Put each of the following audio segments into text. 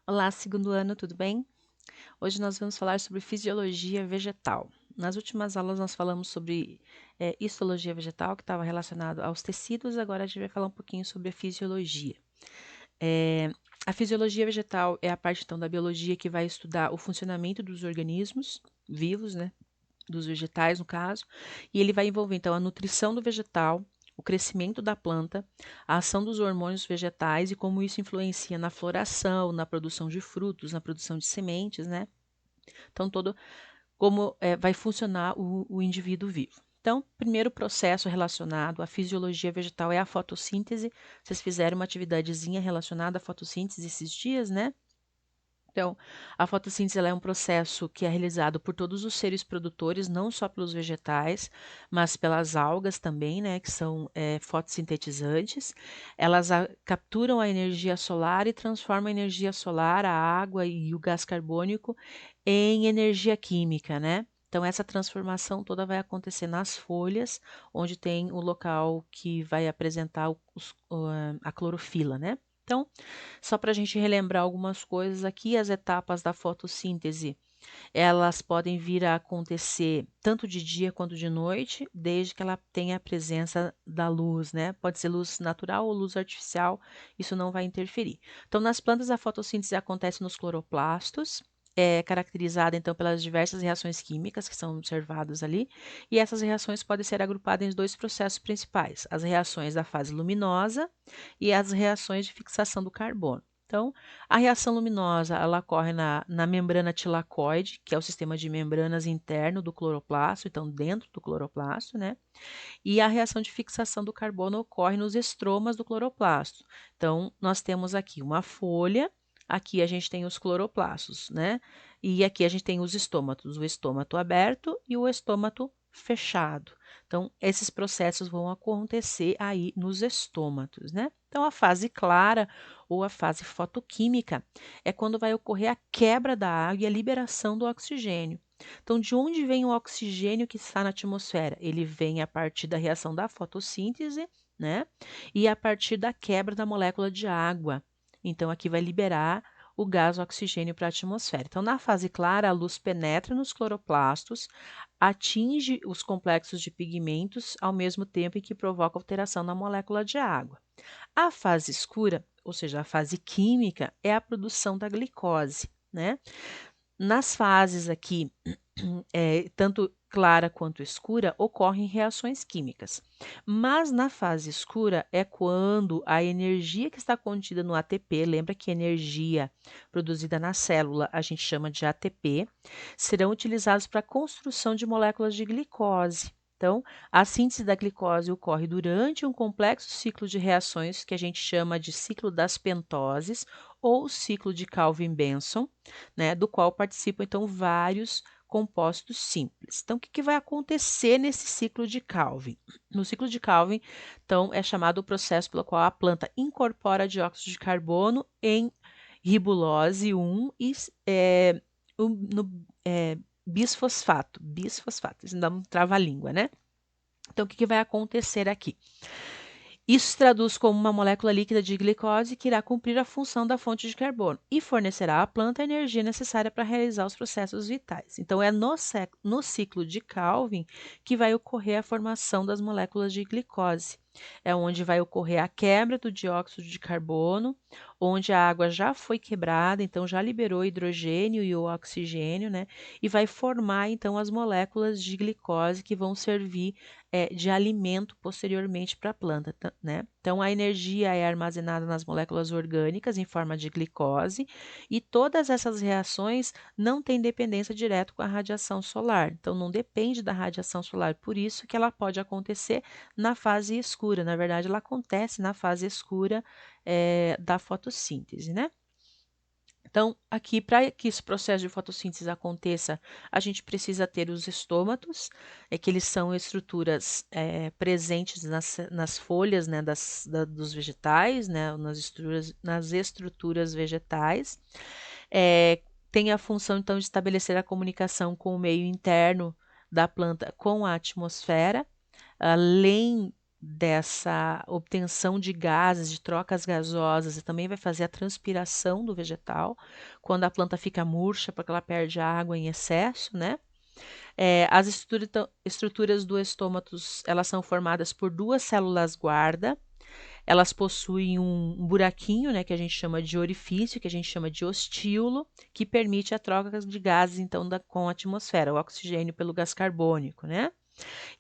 Olá, segundo ano, tudo bem? Hoje nós vamos falar sobre fisiologia vegetal. Nas últimas aulas nós falamos sobre histologia vegetal, que estava relacionado aos tecidos, agora a gente vai falar um pouquinho sobre a fisiologia. Eh, a fisiologia vegetal é a parte então da biologia que vai estudar o funcionamento dos organismos vivos, né? Dos vegetais, no caso, e ele vai envolver então a nutrição do vegetal, o crescimento da planta, a ação dos hormônios vegetais e como isso influencia na floração, na produção de frutos, na produção de sementes, né? Então, todo como vai funcionar o indivíduo vivo. Então, primeiro processo relacionado à fisiologia vegetal é a fotossíntese. Vocês fizeram uma atividadezinha relacionada à fotossíntese esses dias, né? Então, a fotossíntese ela é um processo que é realizado por todos os seres produtores, não só pelos vegetais, mas pelas algas também, né, que são fotossintetizantes. Elas capturam a energia solar e transformam a energia solar, a água e o gás carbônico em energia química, né? Então, essa transformação toda vai acontecer nas folhas, onde tem o local que vai apresentar a clorofila, né? Então, só para a gente relembrar algumas coisas aqui, as etapas da fotossíntese, elas podem vir a acontecer tanto de dia quanto de noite, desde que ela tenha a presença da luz, né? Pode ser luz natural ou luz artificial, isso não vai interferir. Então, nas plantas, a fotossíntese acontece nos cloroplastos, é caracterizada então pelas diversas reações químicas que são observadas ali, e essas reações podem ser agrupadas em dois processos principais: as reações da fase luminosa e as reações de fixação do carbono. Então, a reação luminosa ela ocorre na membrana tilacoide, que é o sistema de membranas interno do cloroplasto, então dentro do cloroplasto, né? E a reação de fixação do carbono ocorre nos estromas do cloroplasto. Então, nós temos aqui uma folha, aqui a gente tem os cloroplastos, né? E aqui a gente tem os estômatos, o estômato aberto e o estômato fechado. Então, esses processos vão acontecer aí nos estômatos, né? Então, a fase clara ou a fase fotoquímica é quando vai ocorrer a quebra da água e a liberação do oxigênio. Então, de onde vem o oxigênio que está na atmosfera? Ele vem a partir da reação da fotossíntese, né? E a partir da quebra da molécula de água. Então, aqui vai liberar o gás oxigênio para a atmosfera. Então, na fase clara, a luz penetra nos cloroplastos, atinge os complexos de pigmentos, ao mesmo tempo em que provoca alteração na molécula de água. A fase escura, ou seja, a fase química, é a produção da glicose, né? Nas fases aqui, tanto clara quanto escura, ocorrem reações químicas. Mas na fase escura é quando a energia que está contida no ATP, lembra que energia produzida na célula a gente chama de ATP, serão utilizados para a construção de moléculas de glicose. Então, a síntese da glicose ocorre durante um complexo ciclo de reações que a gente chama de ciclo das pentoses ou ciclo de Calvin-Benson, né, do qual participam então vários compostos simples. Então, o que, que vai acontecer nesse ciclo de Calvin? No ciclo de Calvin, então, é chamado o processo pelo qual a planta incorpora dióxido de carbono em ribulose 1 e no bisfosfato, isso dá um trava-língua, né? Então, o que, que vai acontecer aqui? Isso se traduz como uma molécula líquida de glicose que irá cumprir a função da fonte de carbono e fornecerá à planta a energia necessária para realizar os processos vitais. Então, é no ciclo de Calvin que vai ocorrer a formação das moléculas de glicose. É onde vai ocorrer a quebra do dióxido de carbono, onde a água já foi quebrada, então já liberou o hidrogênio e o oxigênio, né? E vai formar então as moléculas de glicose que vão servir de alimento posteriormente para a planta, né? Então, a energia é armazenada nas moléculas orgânicas em forma de glicose e todas essas reações não têm dependência direta com a radiação solar. Então, não depende da radiação solar, por isso que ela pode acontecer na fase escura. Na verdade, ela acontece na fase escura da fotossíntese, né? Então, aqui, para que esse processo de fotossíntese aconteça, a gente precisa ter os estômatos, que eles são estruturas presentes nas folhas, né, dos vegetais, né, nas estruturas vegetais. Tem a função, então, de estabelecer a comunicação com o meio interno da planta com a atmosfera, além dessa obtenção de gases, de trocas gasosas, e também vai fazer a transpiração do vegetal, quando a planta fica murcha, porque ela perde água em excesso, né? As estruturas do estômato, elas são formadas por duas células guarda, elas possuem um buraquinho, né, que a gente chama de orifício, que a gente chama de ostíolo, que permite a troca de gases, então, com a atmosfera, o oxigênio pelo gás carbônico, né?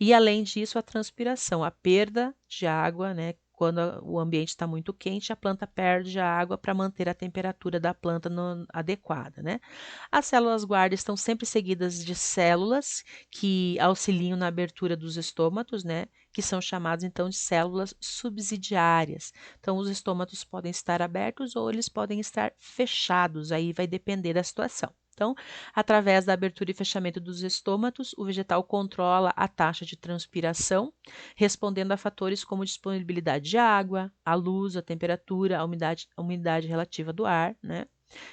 E além disso, a transpiração, a perda de água, né? Quando o ambiente está muito quente, a planta perde a água para manter a temperatura da planta adequada, né? As células guarda estão sempre seguidas de células que auxiliam na abertura dos estômatos, né? Que são chamadas então de células subsidiárias. Então, os estômatos podem estar abertos ou eles podem estar fechados, aí vai depender da situação. Então, através da abertura e fechamento dos estômatos, o vegetal controla a taxa de transpiração, respondendo a fatores como disponibilidade de água, a luz, a temperatura, a umidade relativa do ar, né?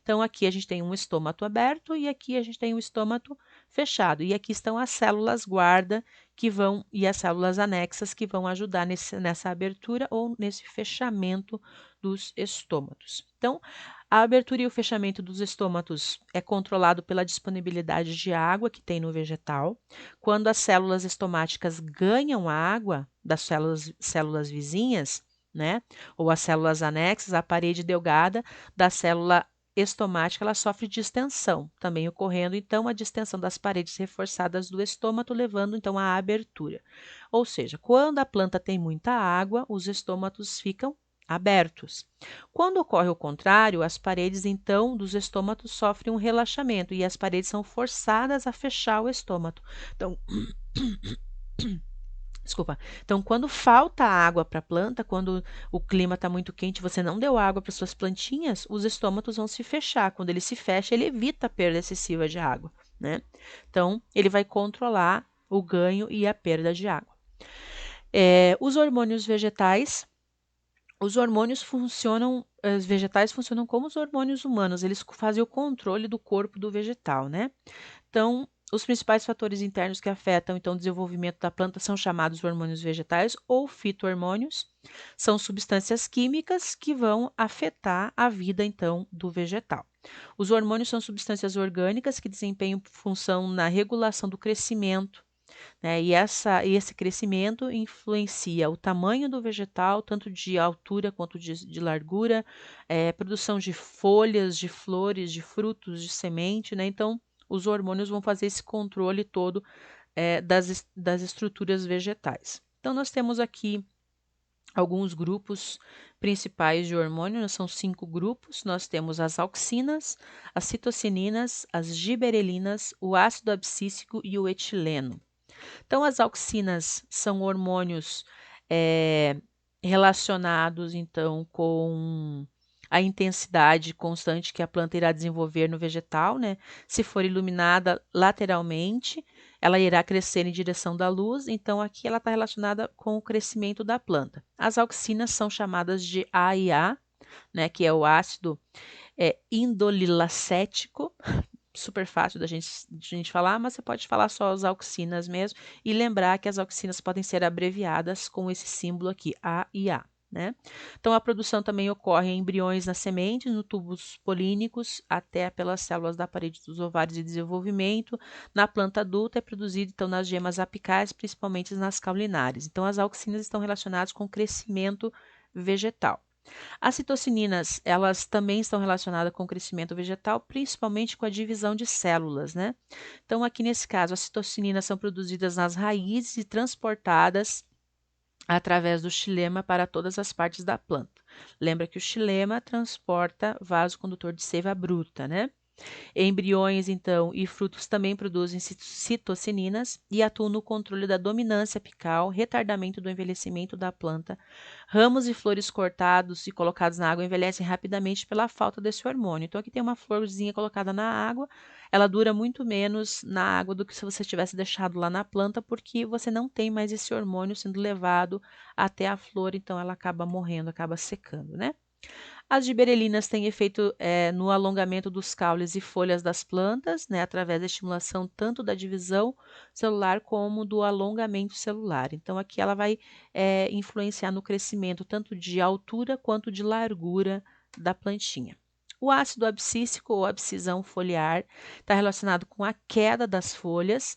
Então, aqui a gente tem um estômato aberto e aqui a gente tem um estômato fechado. E aqui estão as células guarda que vão e as células anexas que vão ajudar nessa abertura ou nesse fechamento dos estômatos. Então, a abertura e o fechamento dos estômatos é controlado pela disponibilidade de água que tem no vegetal. Quando as células estomáticas ganham água das células vizinhas, né, ou as células anexas, a parede delgada da célula estomática ela sofre distensão, também ocorrendo então a distensão das paredes reforçadas do estômato, levando então à abertura. Ou seja, quando a planta tem muita água, os estômatos ficam abertos. Quando ocorre o contrário, as paredes então dos estômatos sofrem um relaxamento e as paredes são forçadas a fechar o estômato. Então, desculpa. Então, quando falta água para a planta, quando o clima está muito quente, você não deu água para suas plantinhas, os estômatos vão se fechar. Quando ele se fecha, ele evita a perda excessiva de água, né? Então, ele vai controlar o ganho e a perda de água. Os hormônios vegetais, os vegetais funcionam como os hormônios humanos, eles fazem o controle do corpo do vegetal, né? Então, os principais fatores internos que afetam então, o desenvolvimento da planta são chamados hormônios vegetais ou fito-hormônios. São substâncias químicas que vão afetar a vida então do vegetal. Os hormônios são substâncias orgânicas que desempenham função na regulação do crescimento, né? E esse crescimento influencia o tamanho do vegetal, tanto de altura quanto de largura, produção de folhas, de flores, de frutos, de semente, né? Então, os hormônios vão fazer esse controle todo das estruturas vegetais. Então, nós temos aqui alguns grupos principais de hormônio, são 5 grupos. Nós temos as auxinas, as citocininas, as giberelinas, o ácido abscíssico e o etileno. Então, as auxinas são hormônios relacionados, então, com a intensidade constante que a planta irá desenvolver no vegetal, né? Se for iluminada lateralmente, ela irá crescer em direção da luz, então aqui ela está relacionada com o crescimento da planta. As auxinas são chamadas de AIA, né? Que é o ácido indolilacético, super fácil da gente falar, mas você pode falar só as auxinas mesmo e lembrar que as auxinas podem ser abreviadas com esse símbolo aqui, A e A. Né? Então, a produção também ocorre em embriões nas sementes, no tubos polínicos, até pelas células da parede dos ovários de desenvolvimento. Na planta adulta é produzido então nas gemas apicais, principalmente nas caulinares. Então, as auxinas estão relacionadas com o crescimento vegetal. As citocininas, elas também estão relacionadas com o crescimento vegetal, principalmente com a divisão de células, né? Então, aqui nesse caso, as citocininas são produzidas nas raízes e transportadas através do xilema para todas as partes da planta. Lembra que o xilema transporta vasocondutor de seiva bruta, né? Embriões, então, e frutos também produzem citocininas e atuam no controle da dominância apical, retardamento do envelhecimento da planta. Ramos e flores cortados e colocados na água envelhecem rapidamente pela falta desse hormônio. Então, aqui tem uma florzinha colocada na água, ela dura muito menos na água do que se você tivesse deixado lá na planta, porque você não tem mais esse hormônio sendo levado até a flor, então ela acaba morrendo, acaba secando, né? As giberelinas têm efeito no alongamento dos caules e folhas das plantas, né, através da estimulação tanto da divisão celular como do alongamento celular. Então, aqui ela vai influenciar no crescimento tanto de altura quanto de largura da plantinha. O ácido abscísico ou abscisão foliar está relacionado com a queda das folhas.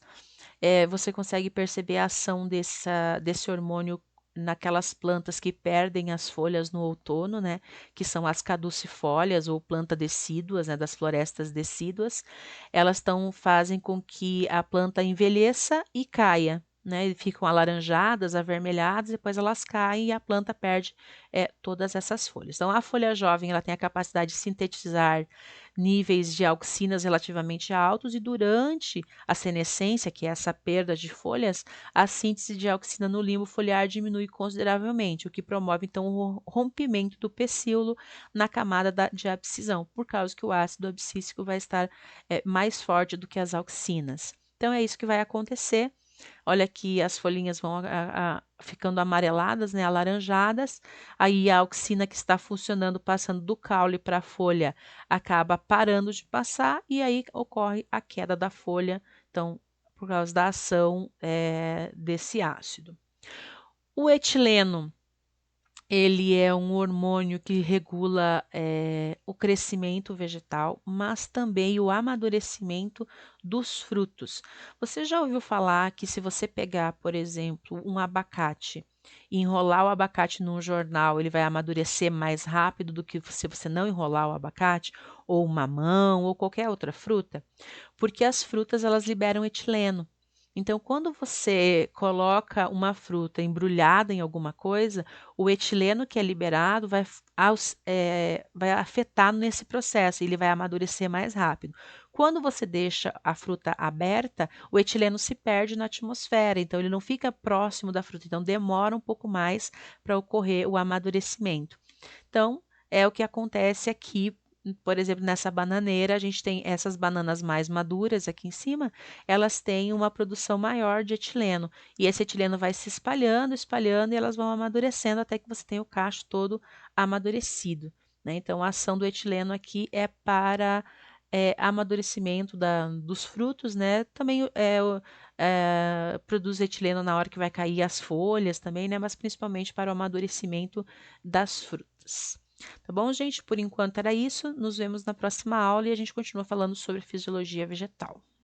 Você consegue perceber a ação desse hormônio naquelas plantas que perdem as folhas no outono, né? Que são as caducifólias ou planta decíduas, né? Das florestas decíduas. Elas fazem com que a planta envelheça e caia. Né, e ficam alaranjadas, avermelhadas, depois elas caem e a planta perde todas essas folhas. Então, a folha jovem ela tem a capacidade de sintetizar níveis de auxinas relativamente altos e durante a senescência, que é essa perda de folhas, a síntese de auxina no limbo foliar diminui consideravelmente, o que promove então o rompimento do pecíolo na camada de abscisão, por causa que o ácido abscísico vai estar mais forte do que as auxinas. Então é isso que vai acontecer. Olha aqui, as folhinhas vão ficando amareladas, né, alaranjadas. Aí a auxina que está funcionando, passando do caule para a folha, acaba parando de passar e aí ocorre a queda da folha. Então, por causa da ação desse ácido. O etileno ele é um hormônio que regula o crescimento vegetal, mas também o amadurecimento dos frutos. Você já ouviu falar que se você pegar, por exemplo, um abacate e enrolar o abacate num jornal, ele vai amadurecer mais rápido do que se você não enrolar o abacate, ou o mamão, ou qualquer outra fruta? Porque as frutas elas liberam etileno. Então, quando você coloca uma fruta embrulhada em alguma coisa, o etileno que é liberado vai afetar nesse processo, ele vai amadurecer mais rápido. Quando você deixa a fruta aberta, o etileno se perde na atmosfera, então ele não fica próximo da fruta, então demora um pouco mais para ocorrer o amadurecimento. Então, é o que acontece aqui. Por exemplo, nessa bananeira, a gente tem essas bananas mais maduras aqui em cima, elas têm uma produção maior de etileno. E esse etileno vai se espalhando, espalhando, e elas vão amadurecendo até que você tem o cacho todo amadurecido. Né? Então, a ação do etileno aqui é para amadurecimento dos frutos, né? Também produz etileno na hora que vai cair as folhas também, né? Mas principalmente para o amadurecimento das frutas. Tá bom, gente? Por enquanto era isso. Nos vemos na próxima aula e a gente continua falando sobre fisiologia vegetal.